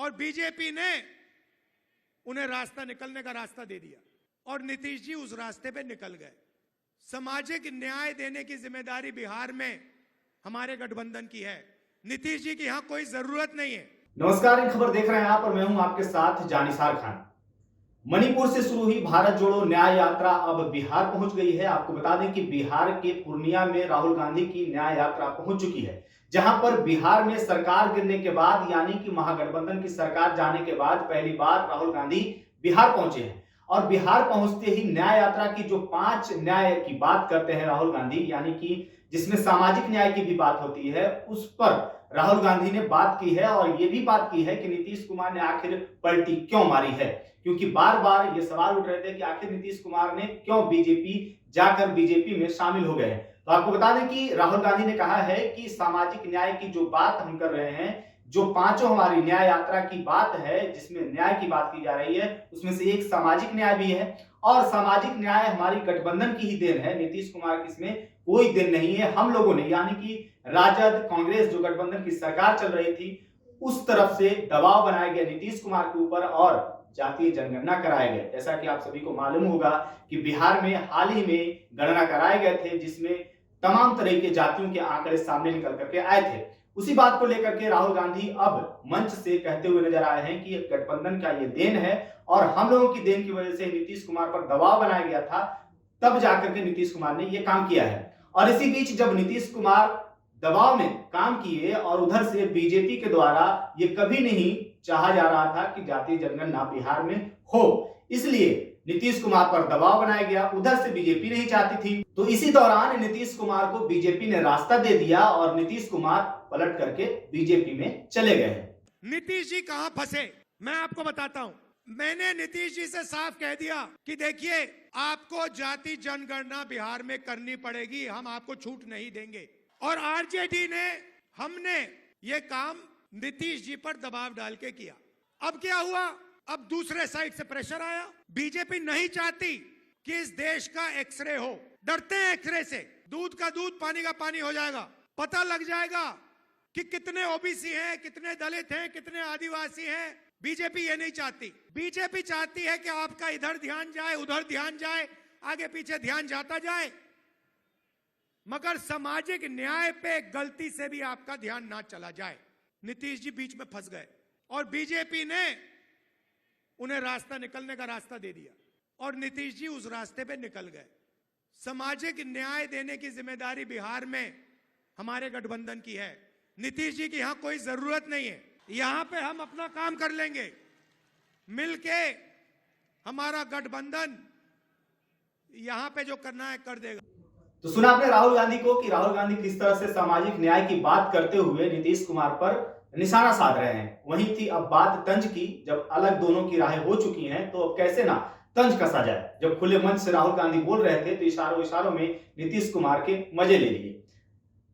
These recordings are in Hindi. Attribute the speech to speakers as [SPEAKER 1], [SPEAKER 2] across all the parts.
[SPEAKER 1] और बीजेपी ने उन्हें रास्ता निकलने का रास्ता दे दिया और नीतीश जी उस रास्ते पे निकल गए। सामाजिक न्याय देने की जिम्मेदारी बिहार में हमारे गठबंधन की है। नीतीश जी की यहां कोई जरूरत नहीं है।
[SPEAKER 2] नमस्कार, इन खबर देख रहे हैं आप और मैं हूं आपके साथ जानिसार खान। मणिपुर से शुरू हुई भारत जोड़ो न्याय यात्रा अब बिहार पहुंच गई है। आपको बता दें कि बिहार के पूर्णिया में राहुल गांधी की न्याय यात्रा पहुंच चुकी है, जहां पर बिहार में सरकार गिरने के बाद यानी कि महागठबंधन की सरकार जाने के बाद पहली बार राहुल गांधी बिहार पहुंचे हैं। और बिहार पहुंचते ही न्याय यात्रा की जो 5 न्याय की बात करते हैं राहुल गांधी, यानी कि जिसमें सामाजिक न्याय की भी बात होती है, उस पर राहुल गांधी ने बात की है। और यह भी बात की है कि नीतीश कुमार ने आखिर पलटी क्यों मारी है, क्योंकि बार बार ये सवाल उठ रहे थे कि आखिर नीतीश कुमार ने क्यों जाकर बीजेपी में शामिल हो गए हैं। तो आपको बता दें कि राहुल गांधी ने कहा है कि सामाजिक न्याय की जो बात हम कर रहे हैं, जो 5 हमारी न्याय यात्रा की बात है, जिसमें न्याय की बात की जा रही है, उसमें से एक सामाजिक न्याय भी है। और सामाजिक न्याय हमारी गठबंधन की ही देन है, नीतीश कुमार की इसमें कोई देन नहीं है। हम लोगों ने यानी कि राजद कांग्रेस जो गठबंधन की सरकार चल रही थी, उस तरफ से दबाव बनाया गया नीतीश कुमार के ऊपर और जातीय जनगणना कराए गए। जैसा कि आप सभी को मालूम होगा कि बिहार में हाल ही में गणना कराए गए थे, जिसमें तमाम तरह के जातियों के आंकड़े सामने निकल करके आए थे। उसी बात को लेकर के राहुल गांधी अब मंच से कहते हुए नजर आए हैं कि गठबंधन का ये देन है और हम लोगों की देन की वजह से नीतीश कुमार पर दबाव बनाया गया था, तब जाकर के नीतीश कुमार ने ये काम किया है। और इसी बीच जब नीतीश कुमार दबाव में काम किए और उधर से बीजेपी के द्वारा ये कभी नहीं चाहा जा रहा था कि जातीय जनगणना बिहार में हो, इसलिए नीतीश कुमार पर दबाव बनाया गया। उधर से बीजेपी नहीं चाहती थी, तो इसी दौरान नीतीश कुमार को बीजेपी ने रास्ता दे दिया और नीतीश कुमार पलट करके बीजेपी में चले गए।
[SPEAKER 1] नीतीश जी कहां फंसे, मैं आपको बताता हूं। मैंने नीतीश जी से साफ कह दिया कि देखिए, आपको जाति जनगणना बिहार में करनी पड़ेगी, हम आपको छूट नहीं देंगे। और आरजेडी ने, हमने ये काम नीतीश जी पर दबाव डाल के किया। अब क्या हुआ, अब दूसरे साइड से प्रेशर आया। बीजेपी नहीं चाहती कि इस देश का एक्सरे हो, डरते हैं एक्सरे से। दूध का दूध पानी का पानी हो जाएगा, पता लग जाएगा कि कितने ओबीसी हैं, कितने दलित हैं, कितने आदिवासी हैं। बीजेपी ये नहीं चाहती। बीजेपी चाहती है कि आपका इधर ध्यान जाए, उधर ध्यान जाए, आगे पीछे ध्यान जाता जाए, मगर सामाजिक न्याय पे गलती से भी आपका ध्यान ना चला जाए। नीतीश जी बीच में फंस गए और बीजेपी ने उन्हें रास्ता निकलने का रास्ता दे दिया और नीतीश जी उस रास्ते पे निकल गए। सामाजिक न्याय देने की जिम्मेदारी बिहार में हमारे गठबंधन की है। नीतीश जी की यहां कोई जरूरत नहीं है। यहां पे हम अपना काम कर लेंगे मिलके। हमारा गठबंधन यहां पे जो करना है कर देगा।
[SPEAKER 2] तो सुना आपने राहुल गांधी को कि राहुल गांधी किस तरह से सामाजिक न्याय की बात करते हुए नीतीश कुमार पर निशाना साध रहे हैं। वहीं थी अब बात तंज की। जब अलग दोनों की राहें हो चुकी हैं, तो अब कैसे ना तंज कसा जाए। जब खुले मंच से राहुल गांधी बोल रहे थे, तो इशारों में नीतीश कुमार के मजे ले लिए।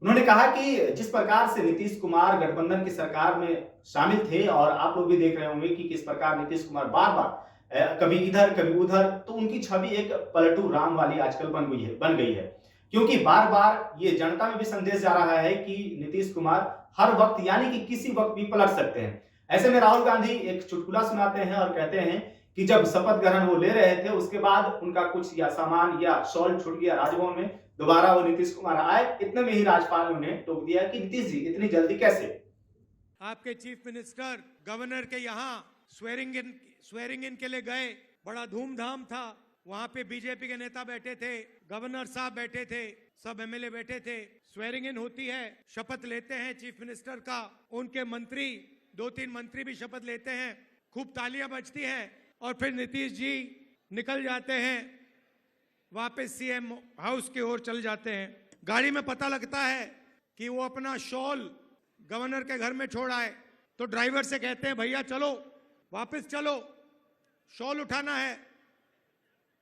[SPEAKER 2] उन्होंने कहा कि जिस प्रकार से नीतीश कुमार गठबंधन की सरकार में शामिल थे, और आप लोग भी देख रहे होंगे कि किस प्रकार नीतीश कुमार बार बार कभी इधर कभी उधर, तो उनकी छवि एक पलटू राम वाली आजकल बन गई है। क्योंकि बार बार ये जनता में भी संदेश जा रहा है कि नीतीश कुमार हर वक्त यानी कि किसी वक्त भी पलट सकते हैं। ऐसे में राहुल गांधी एक चुटकुला सुनाते हैं और कहते हैं कि जब शपथ ग्रहण वो ले रहे थे, उसके बाद उनका कुछ या सामान या शॉल छूट गया राजभवन में, दोबारा वो नीतीश कुमार आए, इतने में ही राज्यपाल ने उन्हें टोक दिया कि नीतीश जी इतनी जल्दी कैसे।
[SPEAKER 1] आपके चीफ मिनिस्टर गवर्नर के यहाँ स्वेरिंग इन के लिए गए, बड़ा धूमधाम था। वहां पे बीजेपी के नेता बैठे थे, गवर्नर साहब बैठे थे, सब एमएलए बैठे थे। स्वेरिंग इन होती है, शपथ लेते हैं चीफ मिनिस्टर का। उनके मंत्री 2-3 मंत्री भी शपथ लेते हैं, खूब तालियां बजती हैं और फिर नीतीश जी निकल जाते हैं, वापस सीएम हाउस की ओर चल जाते हैं। गाड़ी में पता लगता है कि वो अपना शॉल गवर्नर के घर में छोड़ आए, तो ड्राइवर से कहते हैं भैया चलो, वापस चलो, शॉल उठाना है।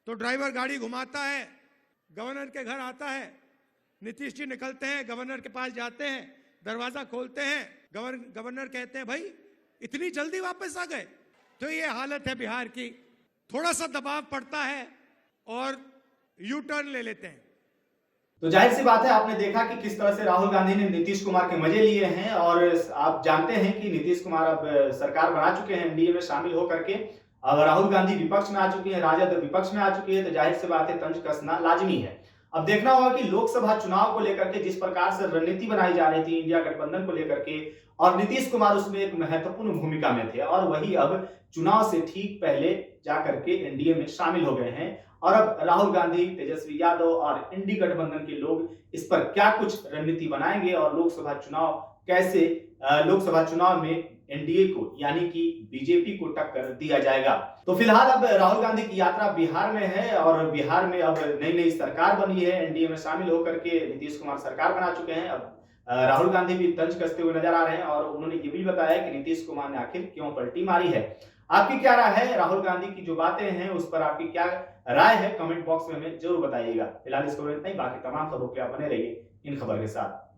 [SPEAKER 1] तो ड्राइवर गाड़ी घुमाता है, गवर्नर के घर आता है। नीतीश जी निकलते हैं, गवर्नर के पास जाते हैं, दरवाजा खोलते हैं। गवर्नर कहते हैं भाई इतनी जल्दी वापस आ गए। तो ये हालत है बिहार की। थोड़ा सा दबाव पड़ता है और यू टर्न ले लेते हैं।
[SPEAKER 2] तो जाहिर सी बात है, आपने देखा कि किस तरह से राहुल गांधी ने नीतीश कुमार के मजे लिए हैं और आप जानते हैं कि नीतीश कुमार अब सरकार बना चुके हैं, एनडीए में शामिल होकर के। अब राहुल गांधी विपक्ष में आ चुकी है, राजद विपक्ष में आ चुकी है, तो जाहिर सी बात है तंज कसना लाजमी है। अब देखना होगा कि लोकसभा चुनाव को लेकर के जिस प्रकार से रणनीति बनाई जा रही थी इंडिया गठबंधन को लेकर के, और नीतीश कुमार उसमें एक महत्वपूर्ण भूमिका में थे और वही अब चुनाव से ठीक पहले जाकर के एनडीए में शामिल हो गए हैं। और अब राहुल गांधी, तेजस्वी यादव और इंडी गठबंधन के लोग इस पर क्या कुछ रणनीति बनाएंगे और लोकसभा चुनाव कैसे लोकसभा चुनाव में एनडीए को यानी कि बीजेपी को टक्कर दिया जाएगा। तो फिलहाल अब राहुल गांधी की यात्रा बिहार में है और बिहार में अब नई नई सरकार बनी है, एनडीए में शामिल होकर के नीतीश कुमार सरकार बना चुके हैं। अब राहुल गांधी भी तंज कसते हुए नजर आ रहे हैं और उन्होंने ये भी बताया कि नीतीश कुमार ने आखिर क्यों पलटी मारी है। आपकी क्या राय है? राहुल गांधी की जो बातें हैं उस पर आपकी क्या राय है? कमेंट बॉक्स में हमें जरूर बताइएगा। फिलहाल इस खबर में इतना ही, बाकी तमाम खबरों के आप बने रहिए इन खबर के साथ।